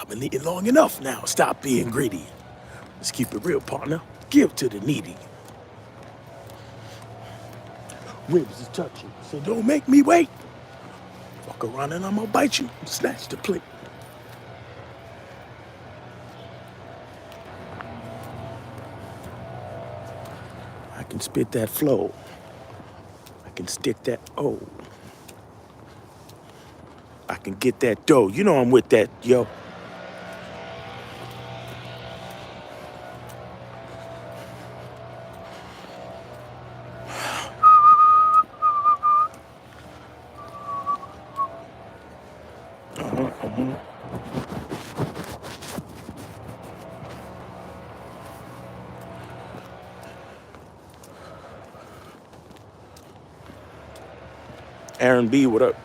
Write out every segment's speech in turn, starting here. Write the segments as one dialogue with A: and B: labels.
A: I've been eating long enough now. Stop being greedy. Let's keep it real, partner. Give to the needy. Ribs is touching, so don't make me wait. Fuck around and I'm gonna bite you. Snatch the plate. I can spit that flow. I can stick that O. I can get that dough. You know I'm with that, yo. Aaron B, what up?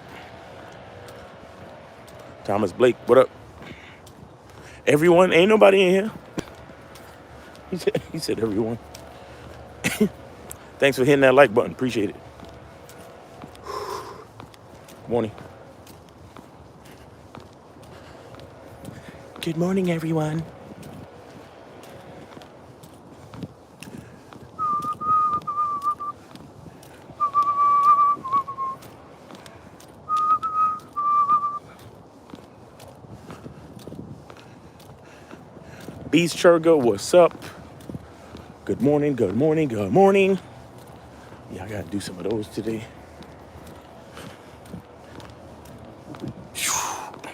A: Thomas Blake, what up? Everyone, ain't nobody in here. He said everyone. Thanks for hitting that like button, appreciate it. Morning. Good morning, everyone. Beast Churga, what's up? Good morning, good morning, good morning. Yeah, I gotta do some of those today.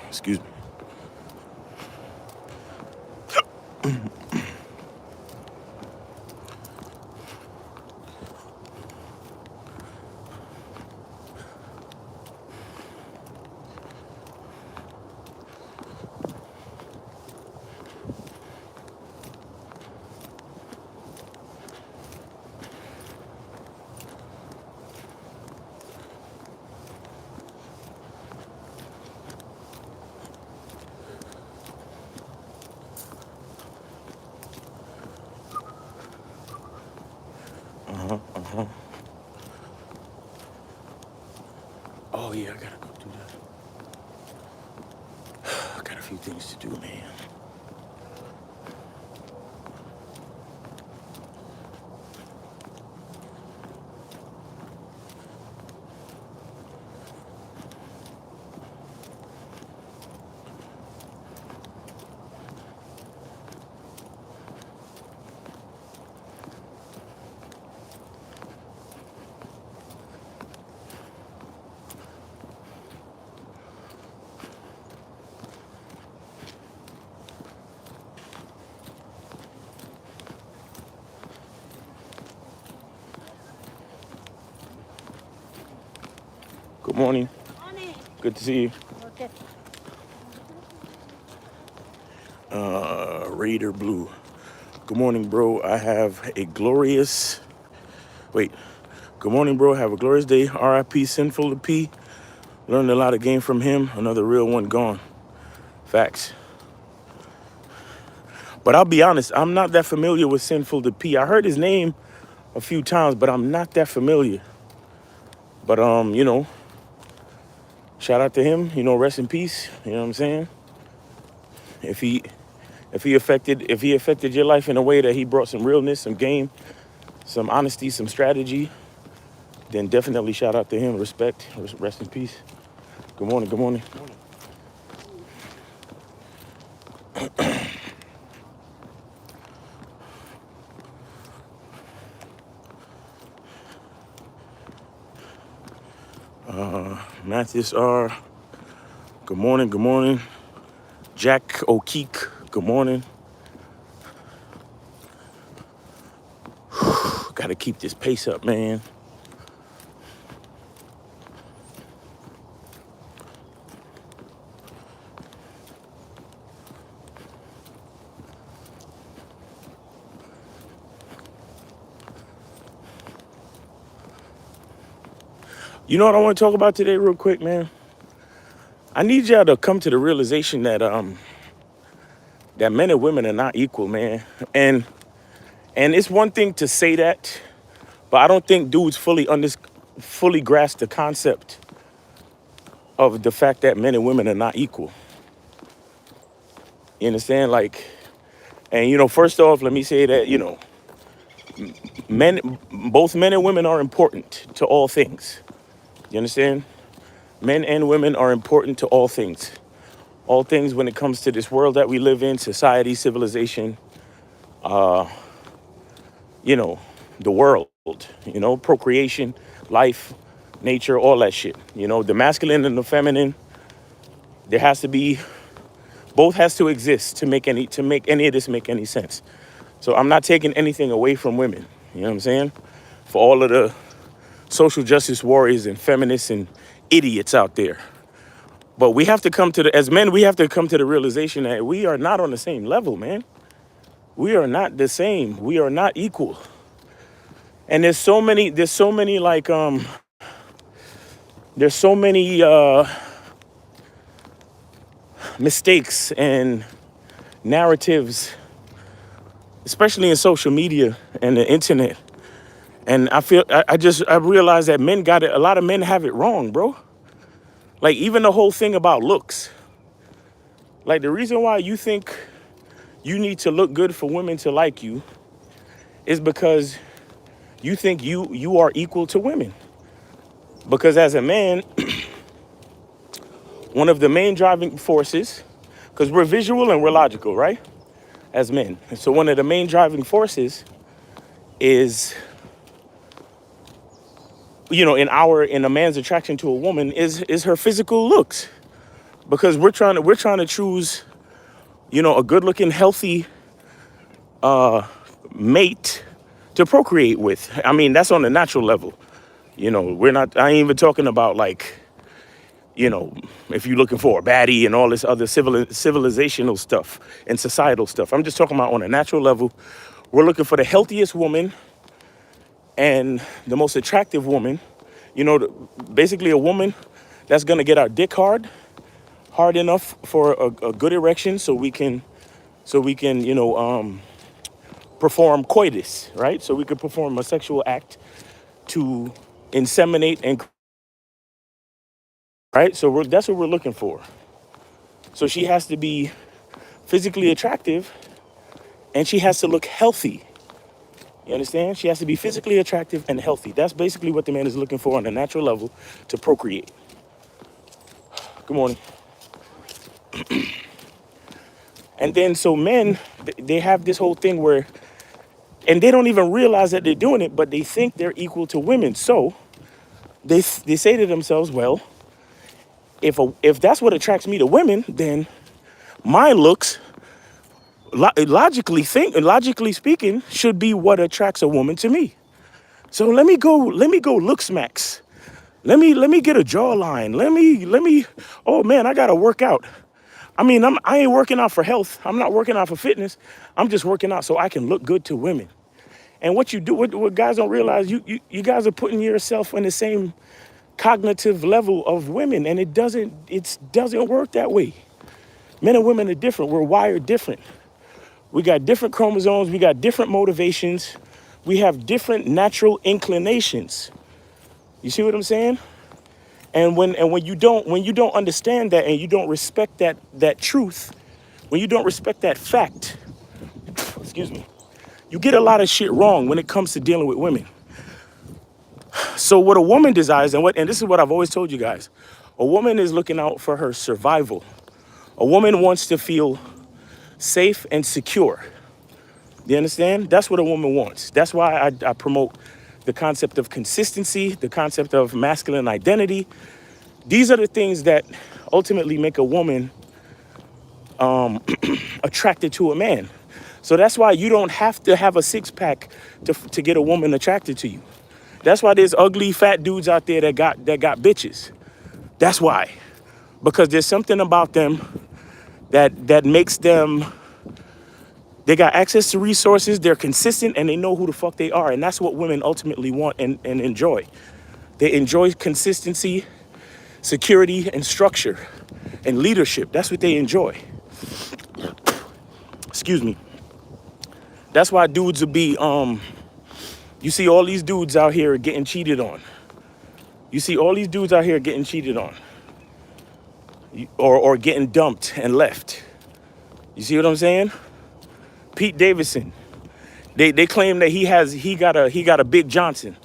A: Excuse me. Oh yeah, I gotta go do that. I got a few things to do, man. Good morning.
B: Morning.
A: Good to see you.
B: Okay.
A: Raider Blue. Good morning, bro. I have a glorious... Wait. Good morning, bro. Have a glorious day. R.I.P. Sinful to P. Learned a lot of game from him. Another real one gone. Facts. But I'll be honest, I'm not that familiar with Sinful to P. I heard his name a few times, but I'm not that familiar. But, you know, shout out to him. You know, rest in peace. You know what I'm saying? If he affected your life in a way that he brought some realness, some game, some honesty, some strategy, then definitely shout out to him. Respect. Rest in peace. Good morning. Good morning. Mathis R. Good morning. Good morning. Jack O'Keek. Good morning. Got to keep this pace up, man. You know what I want to talk about today real quick, man? I need y'all to come to the realization that that men and women are not equal, man. And it's one thing to say that, but I don't think dudes fully grasp the concept of the fact that men and women are not equal. You understand? Like, and first off, let me say that, men, both men and women are important to all things. You understand? Men and women are important to all things. All things when it comes to this world that we live in, society, civilization, you know, the world, procreation, life, nature, all that shit. The masculine and the feminine, there has to be, both has to exist to make any of this make any sense. So I'm not taking anything away from women. You know what I'm saying? For all of the social justice warriors and feminists and idiots out there. But we have to as men, we have to come to the realization that we are not on the same level, man. We are not the same. We are not equal. And there's so many mistakes and narratives, especially in social media and the internet. And I realized that men got it. A lot of men have it wrong, bro. Like even the whole thing about looks. Like the reason why you think you need to look good for women to like you is because you think you are equal to women. Because as a man, one of the main driving forces, because we're visual and we're logical, right? As men. And so one of the main driving forces is, in a man's attraction to a woman is her physical looks. Because we're trying to choose, a good looking, healthy mate to procreate with. I mean, that's on the natural level. I ain't even talking about like, if you're looking for a baddie and all this other civilizational stuff and societal stuff. I'm just talking about on a natural level. We're looking for the healthiest woman and the most attractive woman. Basically a woman that's gonna get our dick hard enough for a good erection, so we can, perform coitus, right? So we could perform a sexual act to inseminate and, right? So that's what we're looking for. So she has to be physically attractive and she has to look healthy. You understand? She has to be physically attractive and healthy. That's basically what the man is looking for on a natural level to procreate. Good morning. And then so men, they have this whole thing where, and they don't even realize that they're doing it, but they think they're equal to women. So they say to themselves, well, if that's what attracts me to women, then my looks, logically speaking, should be what attracts a woman to me. So let me go look smacks. Let me get a jawline. Let me. Oh man, I gotta work out. I mean, I ain't working out for health. I'm not working out for fitness. I'm just working out so I can look good to women. And what you do, what guys don't realize, you guys are putting yourself on the same cognitive level of women, and it doesn't work that way. Men and women are different. We're wired different. We got different chromosomes. We got different motivations. We have different natural inclinations. You see what I'm saying? And when you don't understand that and you don't respect that truth, when you don't respect that fact, excuse me, you get a lot of shit wrong when it comes to dealing with women. So what a woman desires, and this is what I've always told you guys, a woman is looking out for her survival. A woman wants to feel safe and secure. You understand? That's what a woman wants. That's why I promote the concept of consistency, the concept of masculine identity. These are the things that ultimately make a woman attracted to a man. So that's why you don't have to have a six-pack to get a woman attracted to you. That's why there's ugly fat dudes out there that got bitches. That's why. Because there's something about them that makes them, they got access to resources, they're consistent, and they know who the fuck they are. And that's what women ultimately want and enjoy. They enjoy consistency, security, and structure, and leadership. That's what they enjoy. Excuse me. That's why dudes will be, you see all these dudes out here getting cheated on. You see all these dudes out here getting cheated on. Or getting dumped and left. You see what I'm saying? Pete Davidson. They claim that he got a Big Johnson,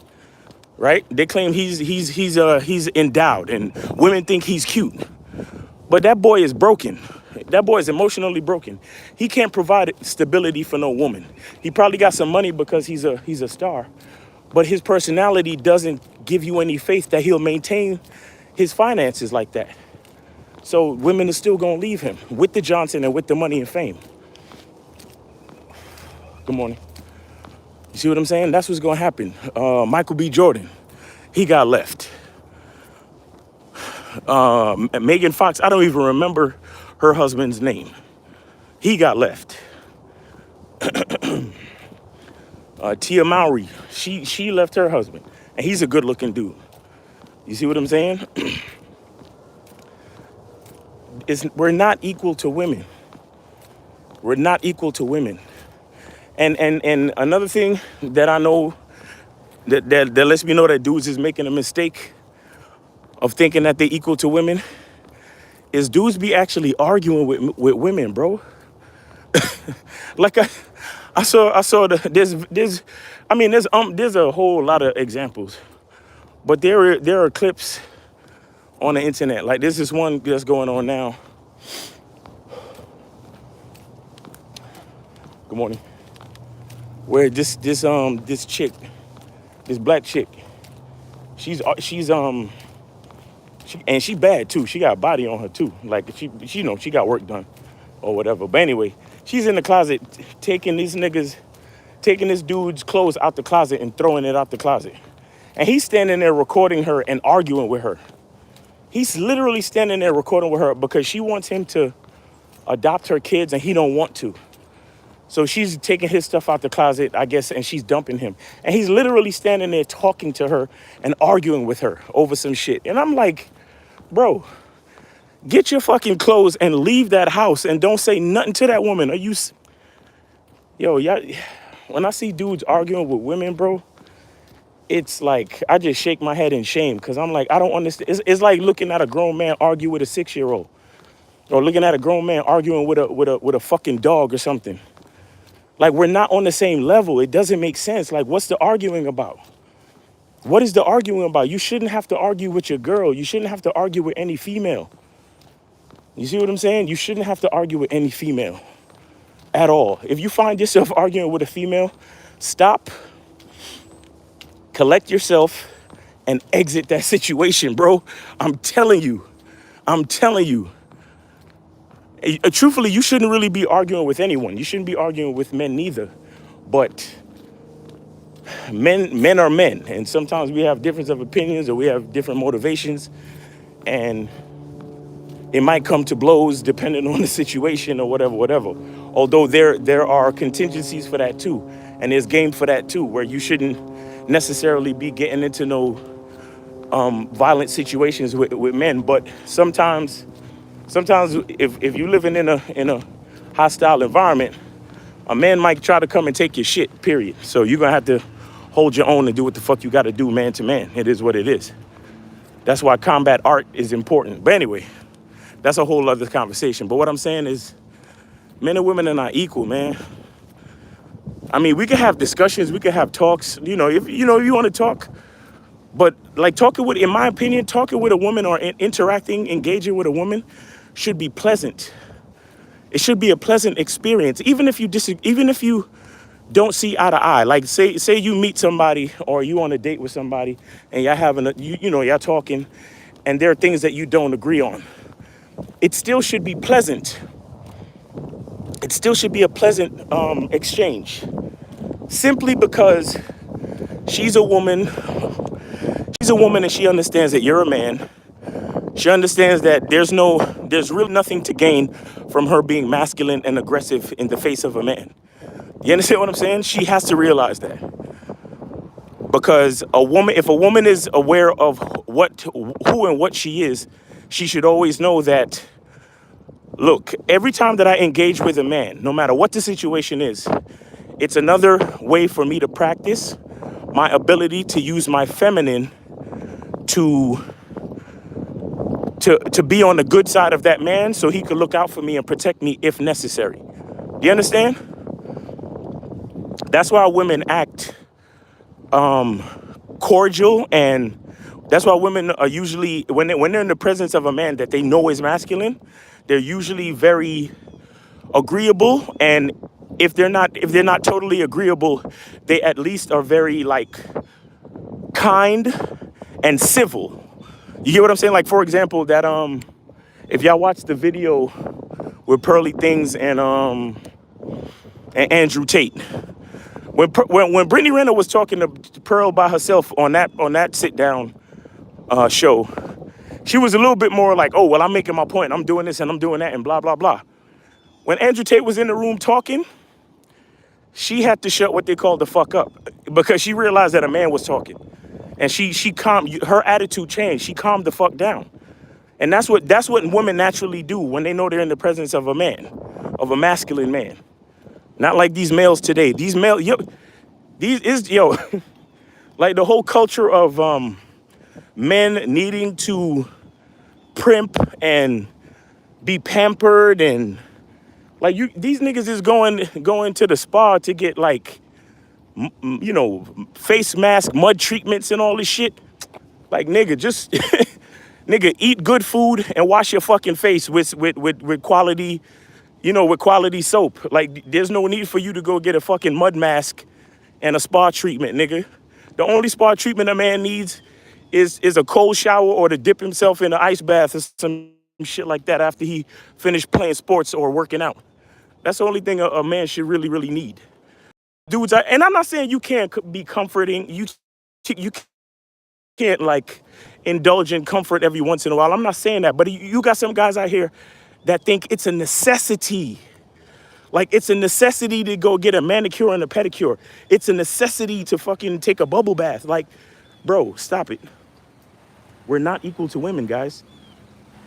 A: right? They claim he's endowed, and women think he's cute. But that boy is broken. That boy is emotionally broken. He can't provide stability for no woman. He probably got some money because he's a star, but his personality doesn't give you any faith that he'll maintain his finances like that. So women are still gonna leave him with the Johnson and with the money and fame. Good morning. You see what I'm saying? That's what's gonna happen. Michael B. Jordan, he got left. Megan Fox, I don't even remember her husband's name. He got left. Tia Mowry, she left her husband, and he's a good-looking dude. You see what I'm saying? We're not equal to women. We're not equal to women. And another thing that I know that lets me know that dudes is making a mistake of thinking that they're equal to women is dudes be actually arguing with women, bro. Like I saw there's a whole lot of examples, but there are clips on the internet. Like this is one that's going on now. Good morning. Where this chick, this black chick, she's she bad too. She got a body on her too. Like she got work done or whatever. But anyway, she's in the closet taking this dude's clothes out the closet and throwing it out the closet. And he's standing there recording her and arguing with her. He's literally standing there recording with her because she wants him to adopt her kids and he don't want to. So she's taking his stuff out the closet, I guess, and she's dumping him. And he's literally standing there talking to her and arguing with her over some shit. And I'm like, bro, get your fucking clothes and leave that house and don't say nothing to that woman. Yo, y'all, when I see dudes arguing with women, bro, it's like, I just shake my head in shame because I'm like, I don't understand. It's like looking at a grown man argue with a 6-year-old or looking at a grown man arguing with a fucking dog or something. Like, we're not on the same level. It doesn't make sense. Like, what's the arguing about? What is the arguing about? You shouldn't have to argue with your girl. You shouldn't have to argue with any female. You see what I'm saying? You shouldn't have to argue with any female at all. If you find yourself arguing with a female, stop, collect yourself, and exit that situation, bro. I'm telling you. Truthfully, you shouldn't really be arguing with anyone. You shouldn't be arguing with men neither. But men are men. And sometimes we have difference of opinions or we have different motivations. And it might come to blows depending on the situation or whatever. Although there are contingencies for that too. And there's game for that too, where you shouldn't necessarily be getting into no violent situations with men. But sometimes if you're living in a hostile environment, a man might try to come and take your shit, period. So you're gonna have to hold your own and do what the fuck you gotta do man to man. It is what it is. That's why combat art is important. But anyway, that's a whole other conversation. But what I'm saying is men and women are not equal, man. I mean, we can have discussions, we can have talks, if you want to talk. But like in my opinion, talking with a woman or engaging with a woman should be pleasant. It should be a pleasant experience, even if you don't see eye to eye. Like say you meet somebody or you on a date with somebody and y'all having y'all talking, and there are things that you don't agree on. It still should be pleasant. It still should be a pleasant exchange, simply because she's a woman. She's a woman and she understands that you're a man. She understands that there's really nothing to gain from her being masculine and aggressive in the face of a man. You understand what I'm saying? She has to realize that. Because if a woman is aware of who and what she is, she should always know that, look, every time that I engage with a man, no matter what the situation is, it's another way for me to practice my ability to use my feminine to to be on the good side of that man so he could look out for me and protect me if necessary. Do you understand? That's why women act cordial, and that's why women are usually, when they're in the presence of a man that they know is masculine, they're usually very agreeable. And if they're not totally agreeable, they at least are very like kind and civil. You get what I'm saying? Like, for example, that if y'all watch the video with Pearly Things and Andrew Tate, when Brittany Renner was talking to Pearl by herself on that sit down show, she was a little bit more like, oh well, I'm making my point, I'm doing this and I'm doing that and blah blah blah. When Andrew Tate was in the room talking, she had to shut what they call the fuck up, because she realized that a man was talking, and she calmed. Her attitude changed. She calmed the fuck down, and that's what women naturally do when they know they're in the presence of a man, of a masculine man. Not like these males today. These males, like the whole culture of men needing to primp and be pampered, and like these niggas is going to the spa to get like face mask, mud treatments and all this shit. Like, nigga, just nigga, eat good food and wash your fucking face with quality, with quality soap. Like, there's no need for you to go get a fucking mud mask and a spa treatment, nigga. The only spa treatment a man needs is a cold shower, or to dip himself in an ice bath or some shit like that after he finished playing sports or working out. That's the only thing a man should really, really need. Dudes, and I'm not saying you can't be comforting. You can't like indulge in comfort every once in a while. I'm not saying that, but you got some guys out here that think it's a necessity. Like, it's a necessity to go get a manicure and a pedicure. It's a necessity to fucking take a bubble bath. Like, bro, stop it. We're not equal to women, guys.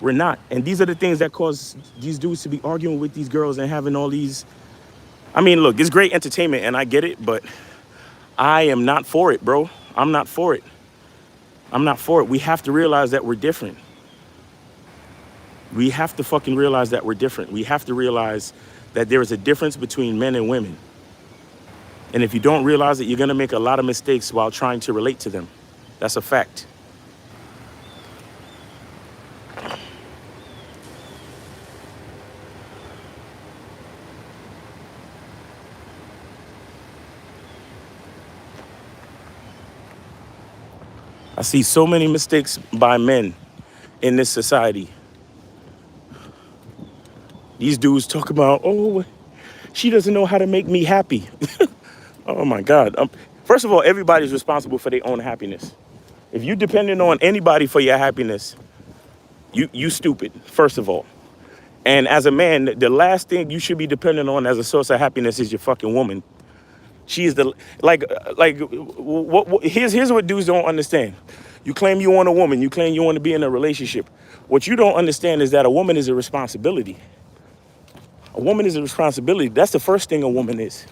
A: We're not. And these are the things that cause these dudes to be arguing with these girls and having all these. I mean, look, it's great entertainment and I get it, but I am not for it, bro. I'm not for it. I'm not for it. We have to realize that we're different. We have to fucking realize that we're different. We have to realize that there is a difference between men and women. And if you don't realize it, you're going to make a lot of mistakes while trying to relate to them. That's a fact. I see so many mistakes by men in this society. These dudes talk about, oh, she doesn't know how to make me happy. Oh my God. First of all, everybody's responsible for their own happiness. If you're dependent on anybody for your happiness, you stupid, first of all. And as a man, the last thing you should be dependent on as a source of happiness is your fucking woman. She is here's what dudes don't understand. You claim you want a woman, you claim you want to be in a relationship. What you don't understand is that a woman is a responsibility. A woman is a responsibility. That's the first thing a woman is.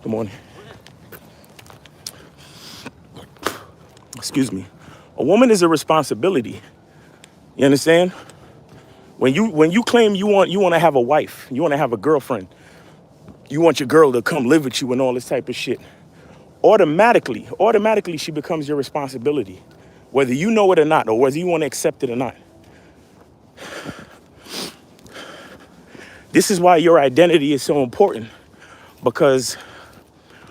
A: Good morning. Excuse me. A woman is a responsibility. You understand? When you claim you want to have a wife, you want to have a girlfriend, you want your girl to come live with you and all this type of shit, automatically she becomes your responsibility, whether you know it or not, or whether you want to accept it or not. This is why your identity is so important, because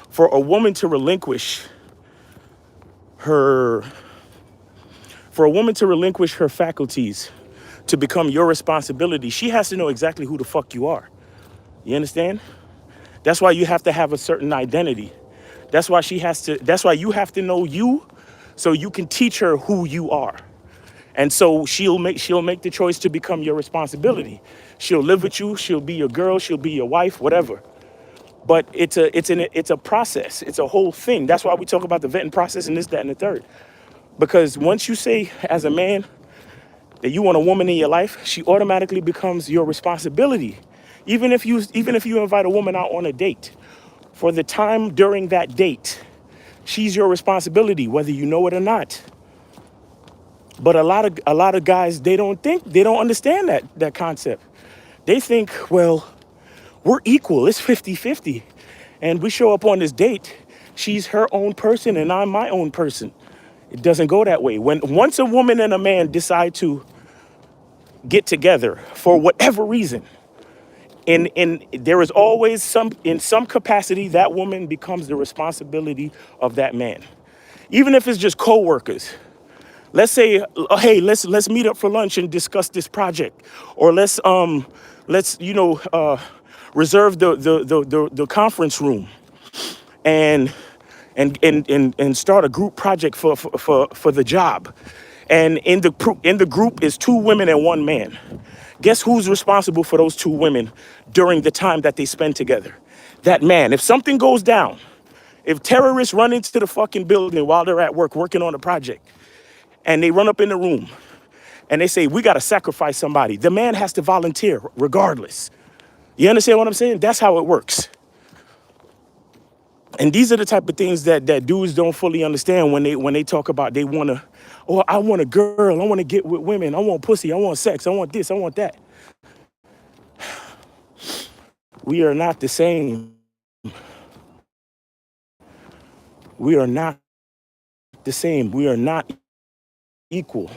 A: for a woman to relinquish her faculties to become your responsibility, she has to know exactly who the fuck you are. You understand? That's why you have to have a certain identity. That's why you have to know you, so you can teach her who you are. And so she'll make the choice to become your responsibility. She'll live with you, she'll be your girl, she'll be your wife, whatever. But it's a process. It's a whole thing. That's why we talk about the vetting process and this, that, and the third. Because once you say as a man that you want a woman in your life, she automatically becomes your responsibility. Even if you invite a woman out on a date, for the time during that date, she's your responsibility, whether you know it or not. But a lot of guys, they don't understand that concept. They think, well, we're equal. It's 50-50. And we show up on this date. She's her own person and I'm my own person. It doesn't go that way. Once a woman and a man decide to get together for whatever reason, in there is always in some capacity that woman becomes the responsibility of that man. Even if it's just co-workers. Let's say, hey, let's meet up for lunch and discuss this project, or let's reserve the conference room and and start a group project for the job. And in the group is two women and one man. Guess who's responsible for those two women during the time that they spend together? That man. If something goes down, if terrorists run into the fucking building while they're at work working on a project, and they run up in the room and they say, we got to sacrifice somebody, the man has to volunteer regardless. You understand what I'm saying? That's how it works. And these are the type of things that dudes don't fully understand when they talk about they want to, oh, I want a girl, I want to get with women, I want pussy, I want sex, I want this, I want that. We are not the same. We are not the same. We are not equal.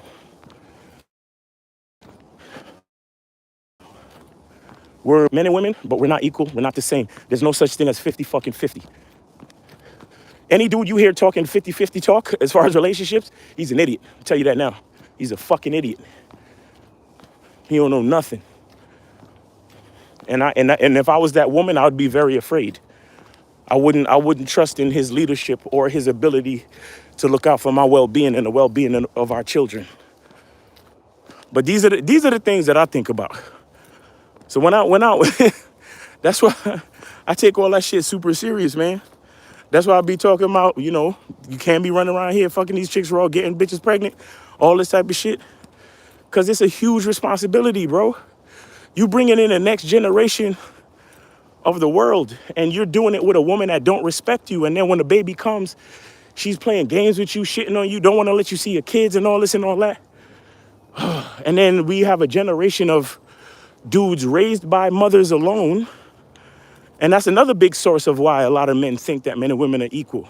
A: We're men and women, but we're not equal. We're not the same. There's no such thing as 50-50. Any dude you hear talking 50-50 talk as far as relationships, he's an idiot. I'll tell you that now. He's a fucking idiot. He don't know nothing. And if I was that woman, I would be very afraid. I wouldn't trust in his leadership or his ability to look out for my well-being and the well-being of our children. But these are the things that I think about. So when I that's why I take all that shit super serious, man. That's why I be talking about, you can't be running around here fucking these chicks raw, getting bitches pregnant, all this type of shit. Because it's a huge responsibility, bro. You bringing in the next generation of the world, and you're doing it with a woman that don't respect you. And then when the baby comes, she's playing games with you, shitting on you, don't want to let you see your kids and all this and all that. And then we have a generation of dudes raised by mothers alone. And that's another big source of why a lot of men think that men and women are equal,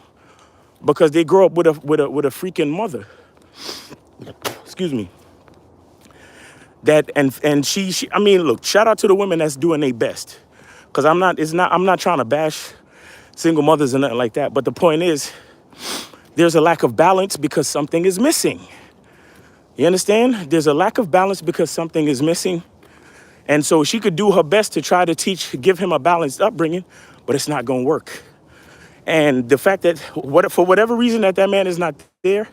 A: because they grow up with a freaking mother. Excuse me. That and she I mean, look, shout out to the women that's doing their best, because I'm not trying to bash single mothers or nothing like that. But the point is, there's a lack of balance because something is missing. You understand? There's a lack of balance because something is missing. And so she could do her best to try to give him a balanced upbringing, but it's not going to work. And the fact that for whatever reason that man is not there,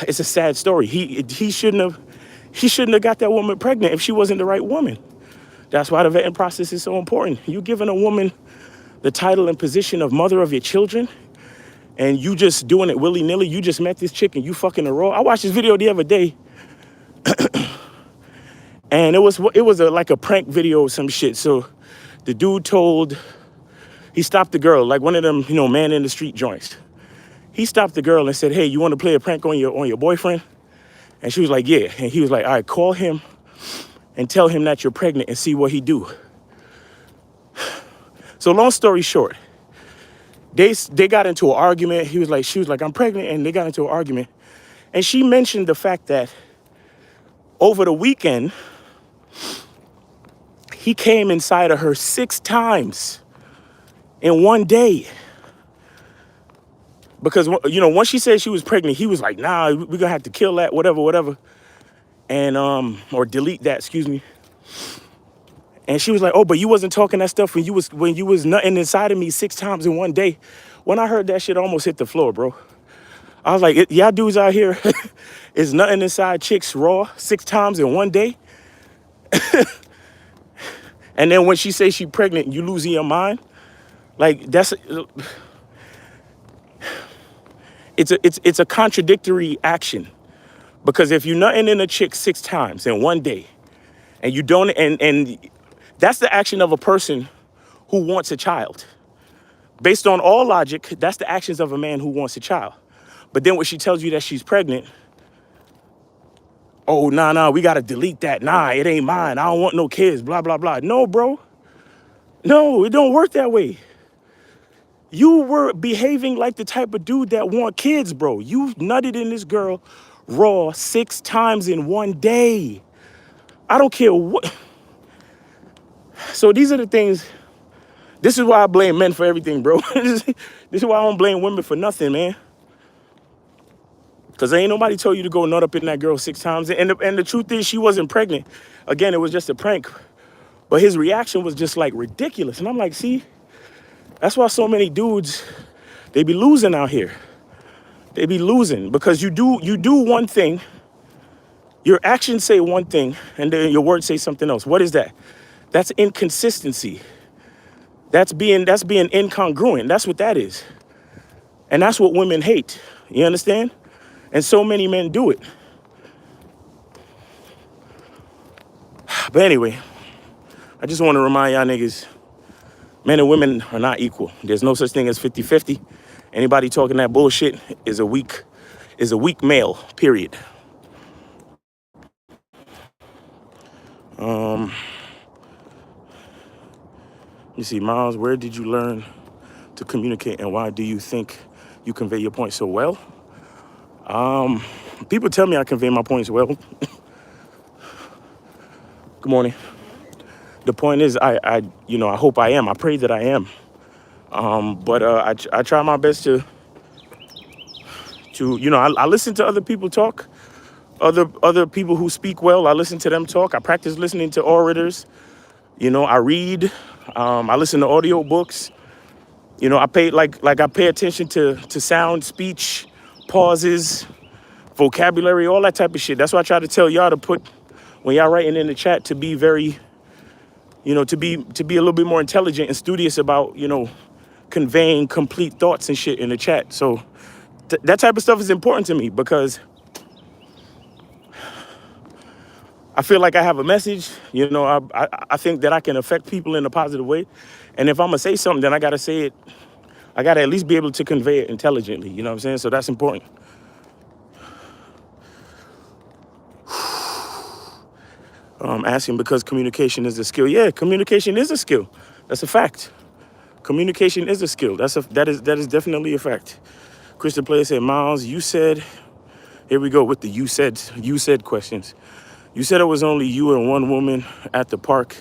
A: it's a sad story. He shouldn't have got that woman pregnant if she wasn't the right woman. That's why the vetting process is so important. You giving a woman the title and position of mother of your children, and you just doing it willy-nilly. You just met this chick and you fucking her raw. I watched this video the other day. And it was like a prank video or some shit. So the dude he stopped the girl, like one of them, man in the street joints. He stopped the girl and said, hey, you want to play a prank on your boyfriend? And she was like, yeah. And he was like, all right, call him and tell him that you're pregnant and see what he do. So long story short, they got into an argument. She was like, I'm pregnant. And they got into an argument. And she mentioned the fact that over the weekend, he came inside of her 6 times in one day. Because, once she said she was pregnant, he was like, nah, we're going to have to kill that, whatever. And, or delete that, excuse me. And she was like, oh, but you wasn't talking that stuff when you was nutting inside of me 6 times in one day. When I heard that shit, I almost hit the floor, bro. I was like, y'all dudes out here is nutting inside chicks raw 6 times in one day? And then when she says she pregnant, you losing your mind? Like, it's a contradictory action. Because if you're nutting in a chick 6 times in one day, and you don't, and that's the action of a person who wants a child. Based on all logic, that's the actions of a man who wants a child. But then when she tells you that she's pregnant, Oh, nah, we gotta delete that. Nah, it ain't mine. I don't want no kids, blah, blah, blah. No, bro. No, it don't work that way. You were behaving like the type of dude that want kids, bro. You nutted in this girl raw 6 times in one day. I don't care what. So these are the things. This is why I blame men for everything, bro. This is why I don't blame women for nothing, man. Because ain't nobody told you to go nut up in that girl 6 times. And the truth is, she wasn't pregnant. Again, it was just a prank. But his reaction was just like ridiculous. And I'm like, see, that's why so many dudes, they be losing out here. They be losing because you do one thing, your actions say one thing, and then your words say something else. What is that? That's inconsistency. That's being incongruent. That's what that is. And that's what women hate. You understand? And so many men do it. But anyway, I just want to remind y'all niggas, men and women are not equal. There's no such thing as 50-50. Anybody talking that bullshit is a weak male, period. Let me see, Miles, where did you learn to communicate and why do you think you convey your point so well? People tell me I convey my points well. Good morning. The point is, I hope I am. I pray that I am. But I try my best to I listen to other people talk, other people who speak well. I listen to them talk. I practice listening to orators. I read. I listen to audio books. I pay I pay attention to sound, speech, pauses, vocabulary, all that type of shit. That's why I try to tell y'all to put, when y'all writing in the chat, to be very, to be a little bit more intelligent and studious about, conveying complete thoughts and shit in the chat. So that type of stuff is important to me because I feel like I have a message. I think that I can affect people in a positive way. And if I'm gonna say something, then I gotta say it. I gotta at least be able to convey it intelligently. You know what I'm saying? So that's important. Asking because communication is a skill. Yeah, communication is a skill. That's a fact. Communication is a skill. That is definitely a fact. Christian Player said, Miles, you said, here we go with the you said questions. You said it was only you and one woman at the park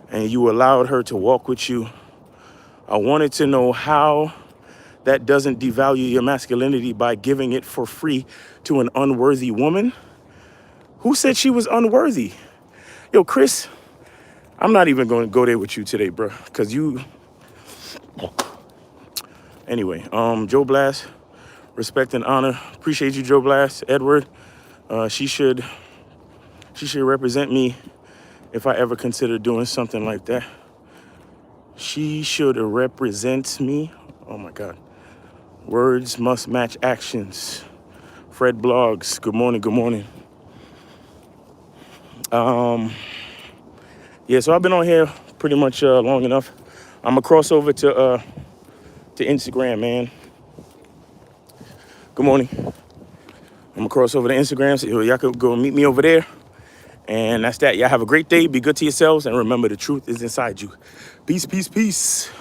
A: and you allowed her to walk with you. I wanted to know how that doesn't devalue your masculinity by giving it for free to an unworthy woman. Who said she was unworthy? Yo, Chris, I'm not even going to go there with you today, bro, because you... Anyway, Joe Blast, respect and honor. Appreciate you, Joe Blast. Edward, she should represent me if I ever consider doing something like that. She should represent me. Oh my God. Words must match actions. Fred Blogs, good morning, good morning. Yeah, so I've been on here pretty much long enough. I'm gonna cross over to Instagram, man. Good morning. I'm gonna cross over to Instagram, so y'all can go meet me over there. And that's that. Y'all have a great day. Be good to yourselves, and remember, the truth is inside you. Peace, peace, peace.